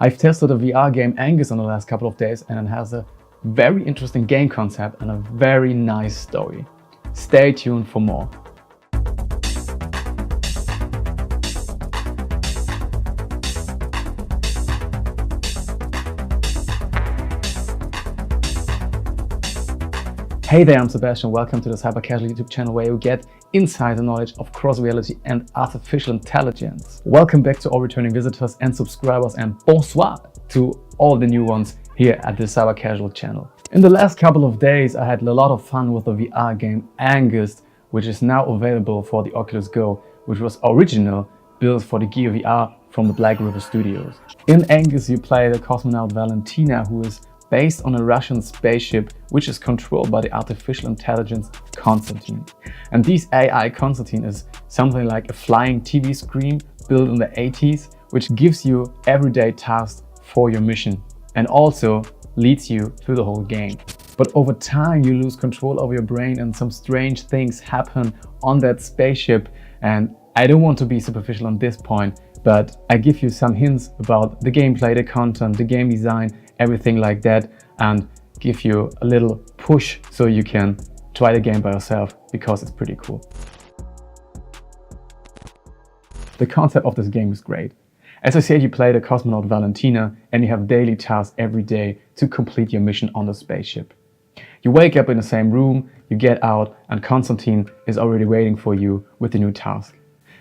I've tested the VR game Angest in the last couple of days and it has a very interesting game concept and a very nice story. Stay tuned for more. Hey there, I'm Sebastian. Welcome to the Cyber Casual YouTube channel where you get insider knowledge of cross-reality and artificial intelligence. Welcome back to all returning visitors and subscribers, and bonsoir to all the new ones here at the Cyber Casual channel. In the last couple of days, I had a lot of fun with the VR game Angest, which is now available for the Oculus Go, which was originally built for the Gear VR from the Black River Studios. In Angest, you play the cosmonaut Valentina, who is based on a Russian spaceship which is controlled by the artificial intelligence Konstantin. And this AI Konstantin is something like a flying TV screen built in the 80s, which gives you everyday tasks for your mission and also leads you through the whole game. But over time you lose control over your brain and some strange things happen on that spaceship, and I don't want to be superficial on this point, but I give you some hints about the gameplay, the content, the game design, everything like that, and give you a little push so you can try the game by yourself because it's pretty cool. The concept of this game is great. As I said, you play the cosmonaut Valentina and you have daily tasks every day to complete your mission on the spaceship. You wake up in the same room, you get out, and Konstantin is already waiting for you with the new task.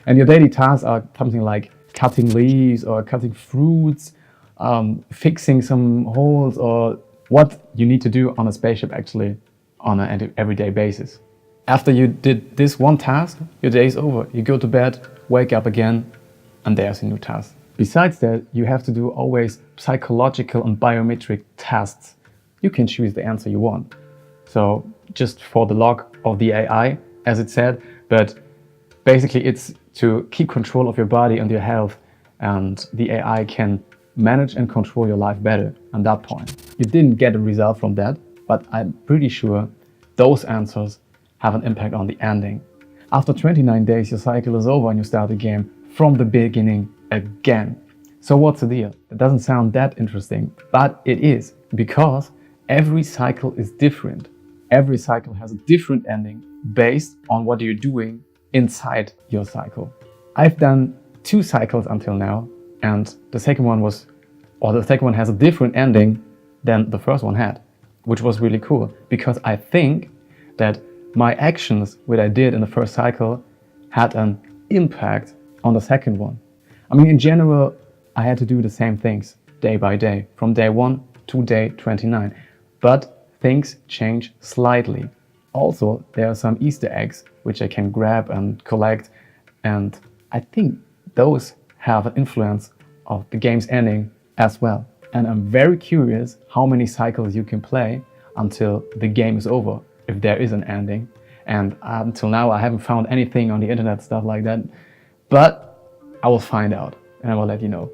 And your daily tasks are something like cutting leaves or cutting fruits, fixing some holes, or what you need to do on a spaceship actually on an everyday basis. After you did this one task, your day is over. You go to bed, wake up again, and there's a new task. Besides that, you have to do always psychological and biometric tests. You can choose the answer you want. So just for the log of the AI, as it said, but basically it's to keep control of your body and your health, and the AI can manage and control your life better on that point. You didn't get a result from that, but I'm pretty sure those answers have an impact on the ending. After 29 days, your cycle is over and you start the game from the beginning again. So what's the deal? It doesn't sound that interesting, but it is, because every cycle is different. Every cycle has a different ending based on what you're doing inside your cycle. I've done 2 cycles until now, and the second one has a different ending than the first one had, which was really cool, because I think that my actions, what I did in the first cycle, had an impact on the second one. I mean, in general, I had to do the same things day by day, from day 1 to day 29, but things change slightly. Also, there are some Easter eggs which I can grab and collect, and I think those have an influence of the game's ending as well. And I'm very curious how many cycles you can play until the game is over, if there is an ending. And until now I haven't found anything on the internet, stuff like that, but I will find out and I will let you know.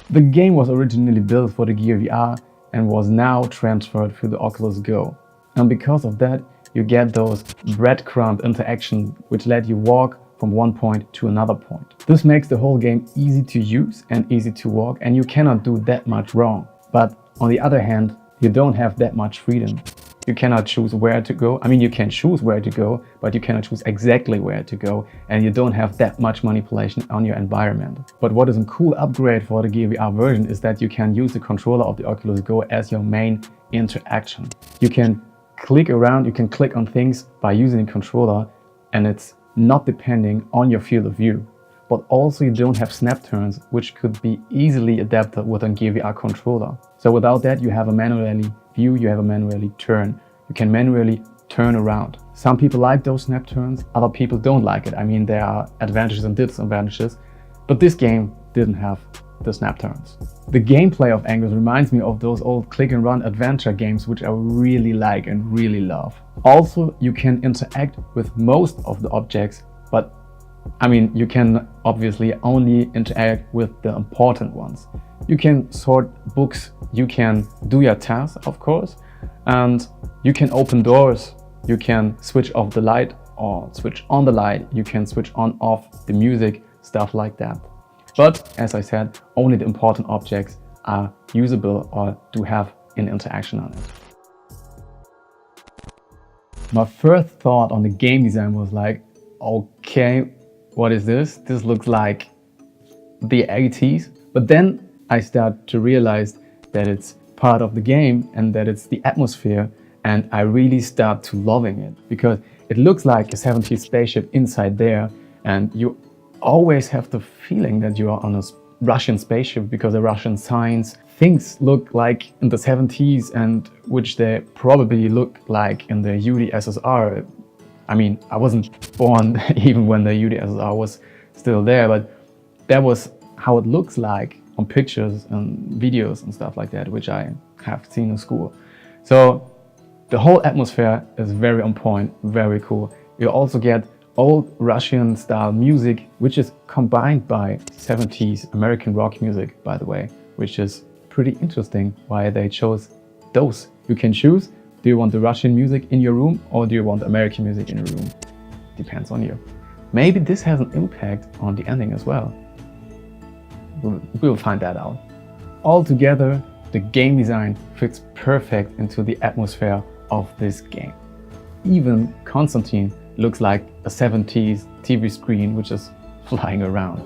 The game was originally built for the Gear VR and was now transferred to the Oculus Go. And because of that, you get those breadcrumb interactions which let you walk from one point to another point. This makes the whole game easy to use and easy to walk, and you cannot do that much wrong. But on the other hand, you don't have that much freedom. You cannot choose where to go. I mean, you can choose where to go, but you cannot choose exactly where to go, and you don't have that much manipulation on your environment. But what is a cool upgrade for the Gear VR version is that you can use the controller of the Oculus Go as your main interaction. You can click around, you can click on things by using the controller, and it's not depending on your field of view. But also you don't have snap turns, which could be easily adapted with a Gear VR controller. So without that, you have a manually view, you have a manually turn. You can manually turn around. Some people like those snap turns, other people don't like it. I mean, there are advantages and disadvantages, but this game didn't have the snap turns. The gameplay of Angest reminds me of those old click and run adventure games which I really like and really love. Also, you can interact with most of the objects, but I mean, you can obviously only interact with the important ones. You can sort books, you can do your tasks, of course, and you can open doors, you can switch off the light or switch on the light, you can switch on off the music, stuff like that. But as I said, only the important objects are usable or do have an interaction on it. My first thought on the game design was like, okay, what is this? This looks like the 80s. But then I start to realize that it's part of the game and that it's the atmosphere, and I really start to loving it because it looks like a 70s spaceship inside there, and you always have the feeling that you are on a Russian spaceship because the Russian signs, things look like in the 70s and which they probably look like in the UdSSR. I mean, I wasn't born even when the UdSSR was still there, but that was how it looks like on pictures and videos and stuff like that, which I have seen in school. So the whole atmosphere is very on point, very cool. You also get old Russian style music, which is combined by 70s American rock music, by the way, which is pretty interesting why they chose those. You can choose, do you want the Russian music in your room or do you want American music in your room? Depends on you. Maybe this has an impact on the ending as well. We'll find that out. Altogether, the game design fits perfect into the atmosphere of this game. Even Konstantin looks like a 70s TV screen which is flying around.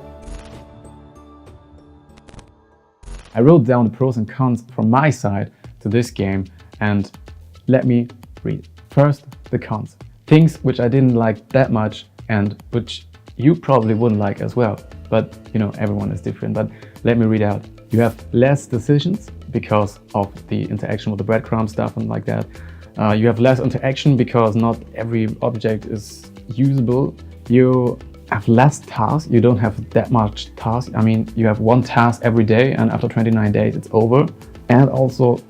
I wrote down the pros and cons from my side to this game, and let me read. First, the cons. Things which I didn't like that much and which you probably wouldn't like as well. But you know, everyone is different. But let me read out. You have less decisions because of the interaction with the breadcrumb stuff and like that. You have less interaction because not every object is usable. You have less tasks. You don't have that much tasks. I mean, you have one task every day and after 29 days it's over. And also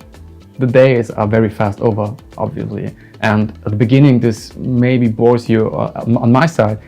the days are very fast over, obviously. And at the beginning this maybe bores you. On my side,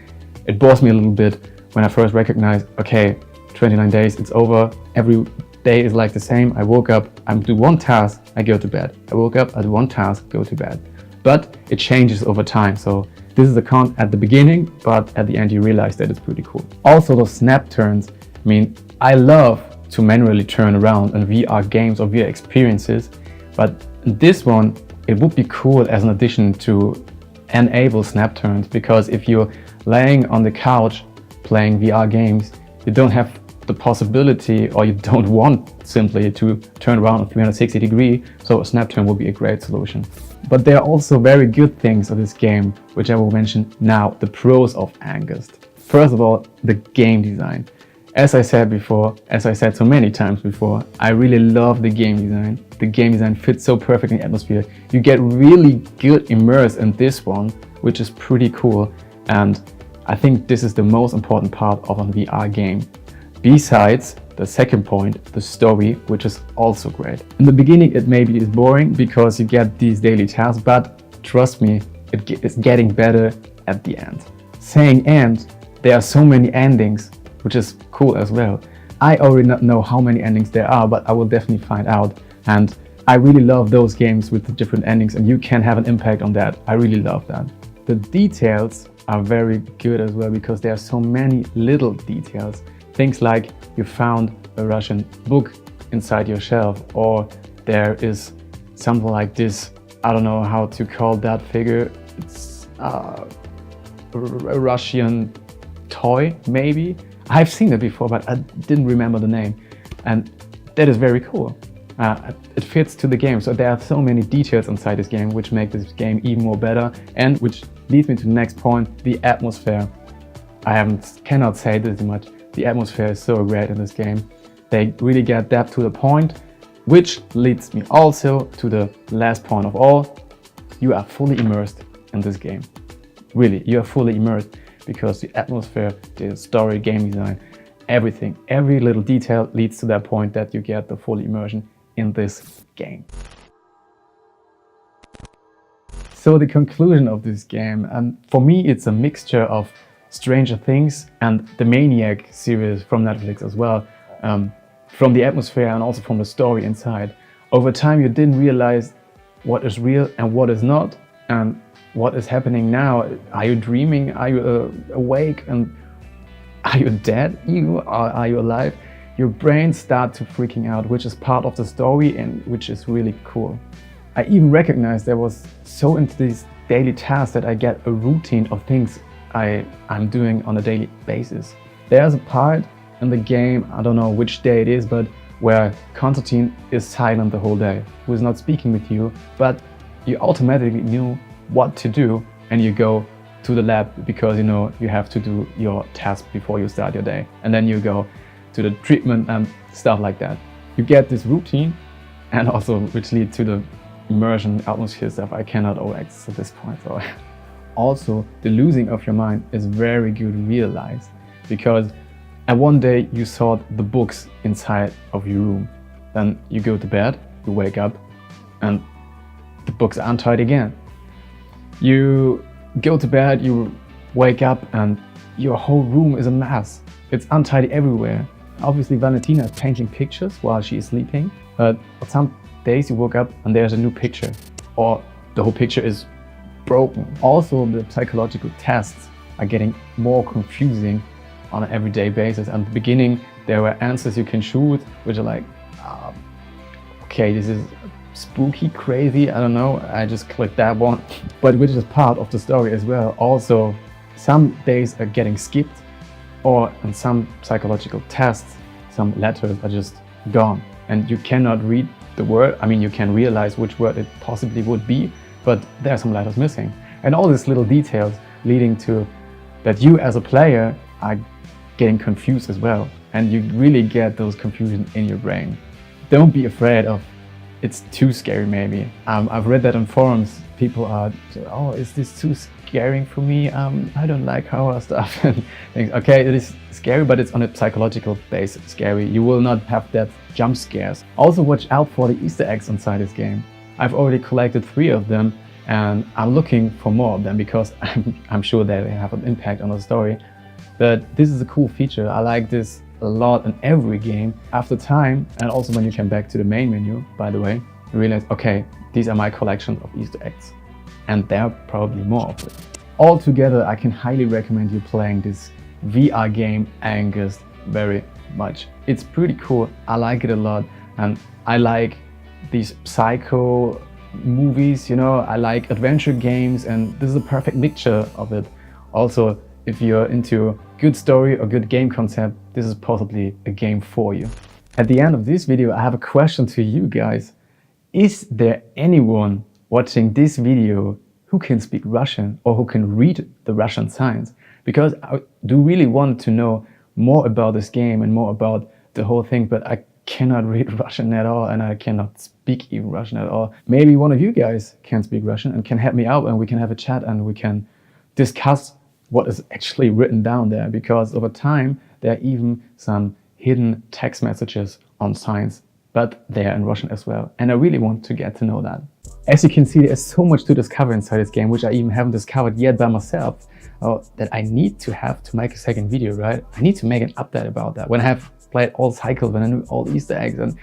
it bores me a little bit when I first recognized, okay, 29 days, it's over. Every day is like the same. I woke up, I do one task, I go to bed. I woke up, I do one task, go to bed. But it changes over time. So this is a con at the beginning, but at the end you realize that it's pretty cool. Also those snap turns. I mean, I love to manually turn around in VR games or VR experiences, but in this one, it would be cool as an addition to enable snap turns, because if you're laying on the couch playing VR games, you don't have the possibility, or you don't want simply to turn around at 360 degrees, so a snap turn would be a great solution. But there are also very good things of this game, which I will mention now, the pros of Angest. First of all, the game design. As I said before, as I said so many times before, I really love the game design. The game design fits so perfect in the atmosphere. You get really good immersed in this one, which is pretty cool. And I think this is the most important part of a VR game. Besides the second point, the story, which is also great. In the beginning it maybe is boring because you get these daily tasks, but trust me, it's getting better at the end. Saying end, there are so many endings, which is cool as well. I already not know how many endings there are, but I will definitely find out. And I really love those games with the different endings, and you can have an impact on that. I really love that. The details are very good as well, because there are so many little details. Things like you found a Russian book inside your shelf, or there is something like this, I don't know how to call that figure. It's a Russian toy, maybe. I've seen it before, but I didn't remember the name. And that is very cool. It fits to the game. So there are so many details inside this game, which make this game even more better. And which leads me to the next point, the atmosphere. Cannot say this much. The atmosphere is so great in this game. They really get that to the point, which leads me also to the last point of all. You are fully immersed in this game. Really, you are fully immersed, because the atmosphere, the story, game design, everything, every little detail leads to that point that you get the full immersion in this game. So the conclusion of this game, and for me it's a mixture of Stranger Things and the Maniac series from Netflix as well, from the atmosphere and also from the story inside. Over time you didn't realize what is real and what is not, and what is happening now. Are you dreaming? Are you awake? And are you dead even, or are you alive? Your brain starts to freaking out, which is part of the story and which is really cool. I even recognized I was so into these daily tasks that I get a routine of things I'm doing on a daily basis. There's a part in the game, I don't know which day it is, but where Constantine is silent the whole day, who is not speaking with you, but you automatically knew what to do and you go to the lab because you know you have to do your task before you start your day. And then you go to the treatment and stuff like that. You get this routine and also which leads to the immersion atmosphere stuff I cannot OX at this point. So also the losing of your mind is very good realized because at one day you sort the books inside of your room. Then you go to bed, you wake up and the books are untied again. You go to bed, you wake up and your whole room is a mess. It's untidy everywhere. Obviously Valentina is painting pictures while she is sleeping, but some days you woke up and there's a new picture or the whole picture is broken. Also the psychological tests are getting more confusing on an everyday basis. At the beginning there were answers you can shoot which are like, okay, this is spooky, crazy, I don't know, I just clicked that one. But which is part of the story as well. Also some days are getting skipped, or in some psychological tests some letters are just gone and you cannot read the word. I mean, you can realize which word it possibly would be, but there are some letters missing. And all these little details leading to that you as a player are getting confused as well. And you really get those confusion in your brain. Don't be afraid of it's too scary maybe. I've read that on forums. People are, oh, is this too scaring for me? I don't like horror stuff and things. Okay, it is scary, but it's on a psychological base scary. You will not have that jump scares. Also watch out for the Easter eggs inside this game. I've already collected 3 of them and I'm looking for more of them because I'm sure that they have an impact on the story. But this is a cool feature. I like this a lot in every game. After time, and also when you come back to the main menu, by the way, you realize, okay, these are my collection of Easter eggs. And there are probably more of it. Altogether, I can highly recommend you playing this VR game Angest very much. It's pretty cool. I like it a lot. And I like these psycho movies, you know, I like adventure games, and this is a perfect mixture of it. Also, if you're into good story or good game concept, this is possibly a game for you. At the end of this video, I have a question to you guys. Is there anyone watching this video who can speak Russian or who can read the Russian signs? Because I do really want to know more about this game and more about the whole thing, but I cannot read Russian at all and I cannot speak even Russian at all. Maybe one of you guys can speak Russian and can help me out and we can have a chat and we can discuss what is actually written down there, because over time there are even some hidden text messages on signs, but they are in Russian as well. And I really want to get to know that. As you can see, there's so much to discover inside this game, which I even haven't discovered yet by myself, that I need to have to make a second video, right? I need to make an update about that. When I have played all cycles, when I knew all Easter eggs, and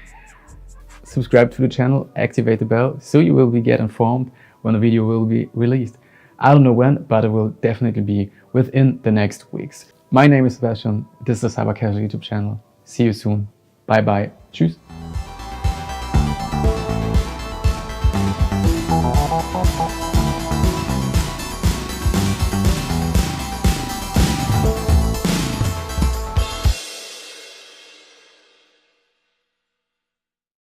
subscribe to the channel, activate the bell, so you will get informed when the video will be released. I don't know when, but it will definitely be within the next weeks. My name is Sebastian. This is the Cyber Casual YouTube channel. See you soon. Bye bye. Tschüss.